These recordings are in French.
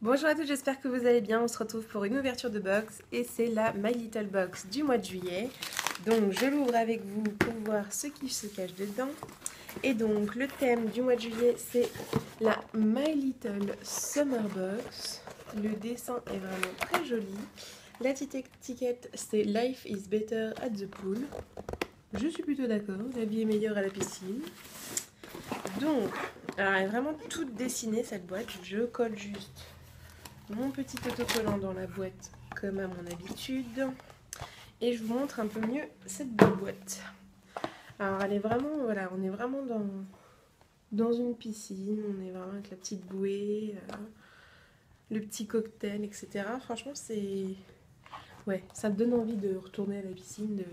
Bonjour à tous, j'espère que vous allez bien. On se retrouve pour une ouverture de box et c'est la My Little Box du mois de juillet. Donc je l'ouvre avec vous pour voir ce qui se cache dedans. Et donc le thème du mois de juillet c'est la My Little Summer Box. Le dessin est vraiment très joli. La petite étiquette c'est Life is better at the pool. Je suis plutôt d'accord, la vie est meilleure à la piscine. Donc, alors elle est vraiment toute dessinée cette boîte. Je colle juste mon petit autocollant dans la boîte comme à mon habitude et je vous montre un peu mieux cette belle boîte. Alors elle est vraiment, voilà, on est vraiment dans une piscine, on est vraiment avec la petite bouée, le petit cocktail, etc. Franchement c'est, ouais, ça te donne envie de retourner à la piscine,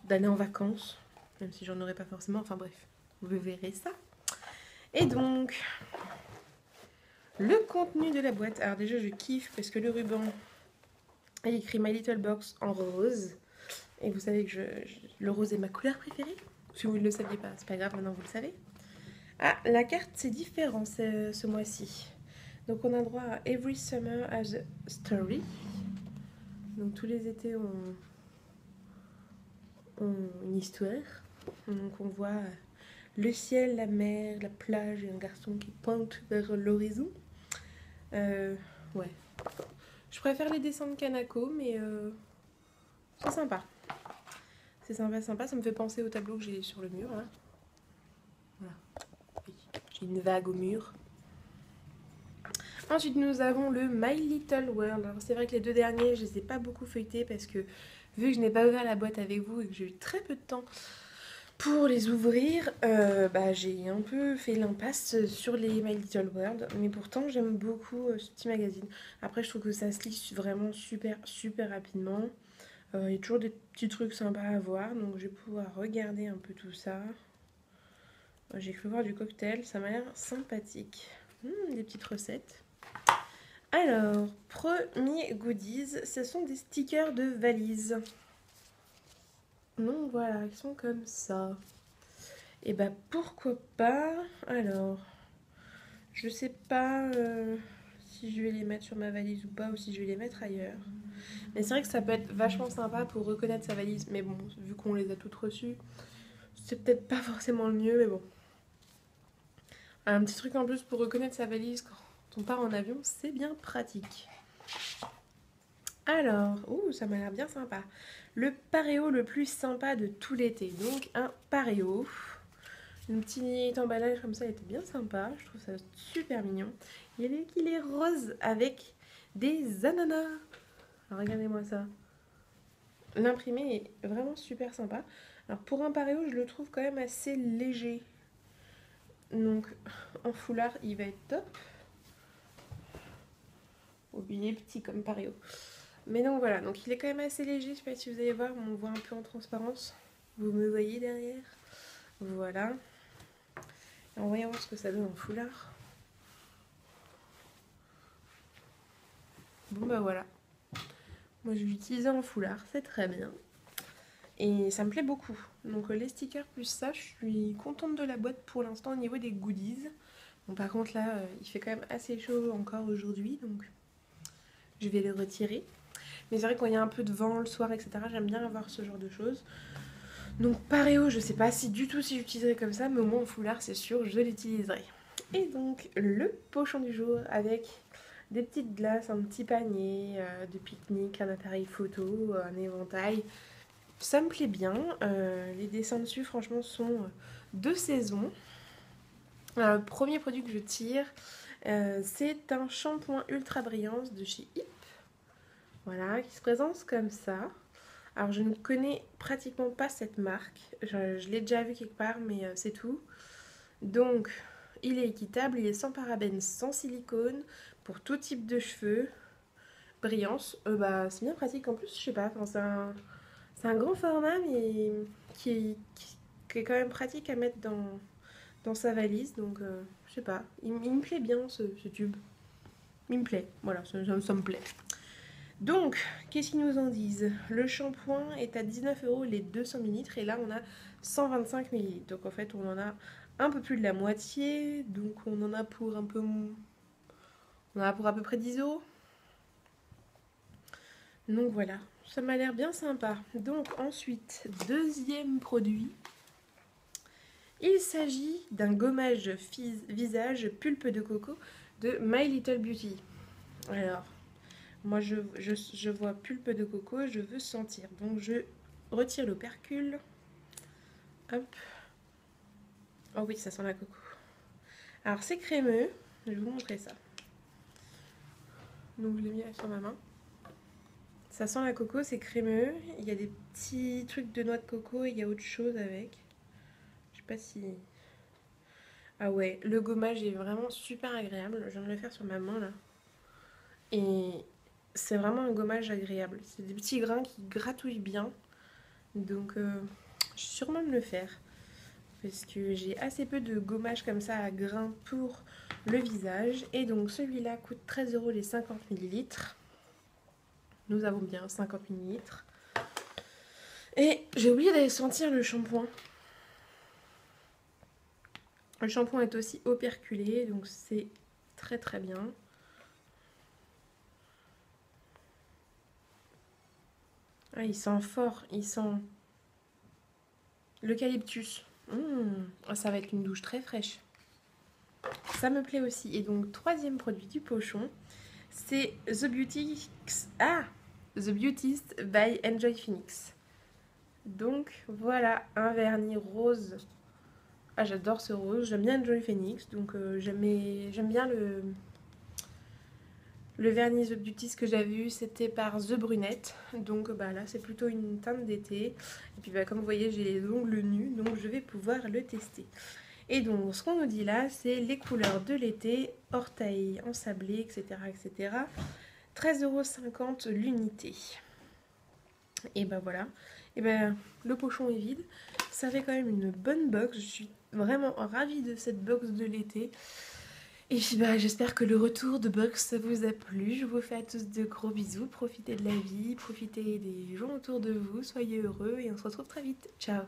d'aller en vacances, même si j'en aurais pas forcément, enfin bref, vous verrez ça. Et donc, le contenu de la boîte, alors déjà je kiffe parce que le ruban, il écrit My Little Box en rose. Et vous savez que le rose est ma couleur préférée. Si vous ne le saviez pas, c'est pas grave, maintenant vous le savez. Ah, la carte c'est différent ce mois-ci. Donc on a droit à Every Summer has a Story. Donc tous les étés ont une histoire. Donc on voit le ciel, la mer, la plage et un garçon qui pointe vers l'horizon. Ouais. Je préfère les dessins de Kanako, mais c'est sympa. C'est sympa, sympa. Ça me fait penser au tableau que j'ai sur le mur, là. Voilà. Oui. J'ai une vague au mur. Ensuite, nous avons le My Little World. Alors, c'est vrai que les deux derniers, je ne les ai pas beaucoup feuilletés parce que, vu que je n'ai pas ouvert la boîte avec vous et que j'ai eu très peu de temps pour les ouvrir, j'ai un peu fait l'impasse sur les My Little World. Mais pourtant, j'aime beaucoup ce petit magazine. Après, je trouve que ça se lit vraiment super, super rapidement. Il y a toujours des petits trucs sympas à voir, donc je vais pouvoir regarder un peu tout ça. J'ai cru voir du cocktail, ça m'a l'air sympathique. Des petites recettes. Alors, premier goodies, ce sont des stickers de valise. Donc voilà, ils sont comme ça. Et bah pourquoi pas. Alors, je sais pas si je vais les mettre sur ma valise ou pas, ou si je vais les mettre ailleurs. Mais c'est vrai que ça peut être vachement sympa pour reconnaître sa valise. Mais bon, vu qu'on les a toutes reçues, c'est peut-être pas forcément le mieux, mais bon. Un petit truc en plus pour reconnaître sa valise quand on part en avion, c'est bien pratique. Alors, ça m'a l'air bien sympa. Le pareo le plus sympa de tout l'été. Donc un pareo. Un petit emballage comme ça, il était bien sympa. Je trouve ça super mignon. Il est rose avec des ananas. Alors, regardez-moi ça. L'imprimé est vraiment super sympa. Alors pour un pareo, je le trouve quand même assez léger. Donc en foulard, il va être top. Oh, il est petit comme pareo. Mais donc voilà, donc il est quand même assez léger. Je sais pas si vous allez voir, on voit un peu en transparence. Vous me voyez derrière. Voilà. Et on va voir ce que ça donne en foulard. Bon bah voilà. Moi je l'utilisais en foulard, c'est très bien. Et ça me plaît beaucoup. Donc les stickers plus ça, je suis contente de la boîte pour l'instant au niveau des goodies. Bon par contre là, il fait quand même assez chaud encore aujourd'hui, donc je vais les retirer. Mais c'est vrai quand il y a un peu de vent le soir, etc., j'aime bien avoir ce genre de choses. Donc pareo, je sais pas si du tout si j'utiliserai comme ça, mais au moins en foulard, c'est sûr, je l'utiliserai. Et donc le pochon du jour avec des petites glaces, un petit panier de pique-nique, un appareil photo, un éventail. Ça me plaît bien. Les dessins dessus, franchement, sont de saison. Alors, le premier produit que je tire, c'est un shampoing ultra brillance de chez Hip. Voilà, qui se présente comme ça. Alors, je ne connais pratiquement pas cette marque. Je l'ai déjà vu quelque part, mais c'est tout. Donc, il est équitable, il est sans parabènes, sans silicone, pour tout type de cheveux. Brillance, c'est bien pratique en plus, je sais pas, c'est un grand format, mais qui est quand même pratique à mettre dans sa valise. Donc, je sais pas, il me plaît bien ce tube. Il me plaît, voilà, ça me plaît. Donc, qu'est-ce qu'ils nous en disent? Le shampoing est à 19 € les 200 ml et là on a 125 ml. Donc en fait on en a un peu plus de la moitié. Donc on en a pour un peu On en a pour à peu près 10 €. Donc voilà, ça m'a l'air bien sympa. Donc ensuite, deuxième produit. Il s'agit d'un gommage visage pulpe de coco de My Little Beauty. Alors, moi je vois pulpe de coco, je veux sentir. Donc je retire l'opercule. Hop. Oh oui, ça sent la coco. Alors c'est crémeux, je vais vous montrer ça. Donc je l'ai mis sur ma main. Ça sent la coco, c'est crémeux. Il y a des petits trucs de noix de coco et il y a autre chose avec. Je sais pas si... Ah ouais, le gommage est vraiment super agréable. Je viens de le faire sur ma main là. Et c'est vraiment un gommage agréable. C'est des petits grains qui gratouillent bien. Donc je vais sûrement me le faire. Parce que j'ai assez peu de gommage comme ça à grains pour le visage. Et donc celui-là coûte 13 € les 50 ml. Nous avons bien 50 ml. Et j'ai oublié d'aller sentir le shampoing. Le shampoing est aussi operculé, donc c'est très très bien. Ah, il sent fort, il sent l'eucalyptus. Ça va être une douche très fraîche. Ça me plaît aussi. Et donc, troisième produit du pochon, c'est The Beautist by Enjoy Phoenix. Donc, voilà, un vernis rose. Ah, j'adore ce rose. J'aime bien Enjoy Phoenix. Donc, j'aime bien le vernis The Beautist que j'avais eu, c'était par The Brunette. Donc bah, là, c'est plutôt une teinte d'été. Et puis bah, comme vous voyez, j'ai les ongles nus, donc je vais pouvoir le tester. Et donc, ce qu'on nous dit là, c'est les couleurs de l'été, orteil ensablé, etc. etc. 13,50 € l'unité. Et bah voilà. Et ben le pochon est vide. Ça fait quand même une bonne box. Je suis vraiment ravie de cette box de l'été. Et puis bah, j'espère que le retour de box vous a plu. Je vous fais à tous de gros bisous. Profitez de la vie, profitez des gens autour de vous. Soyez heureux et on se retrouve très vite. Ciao!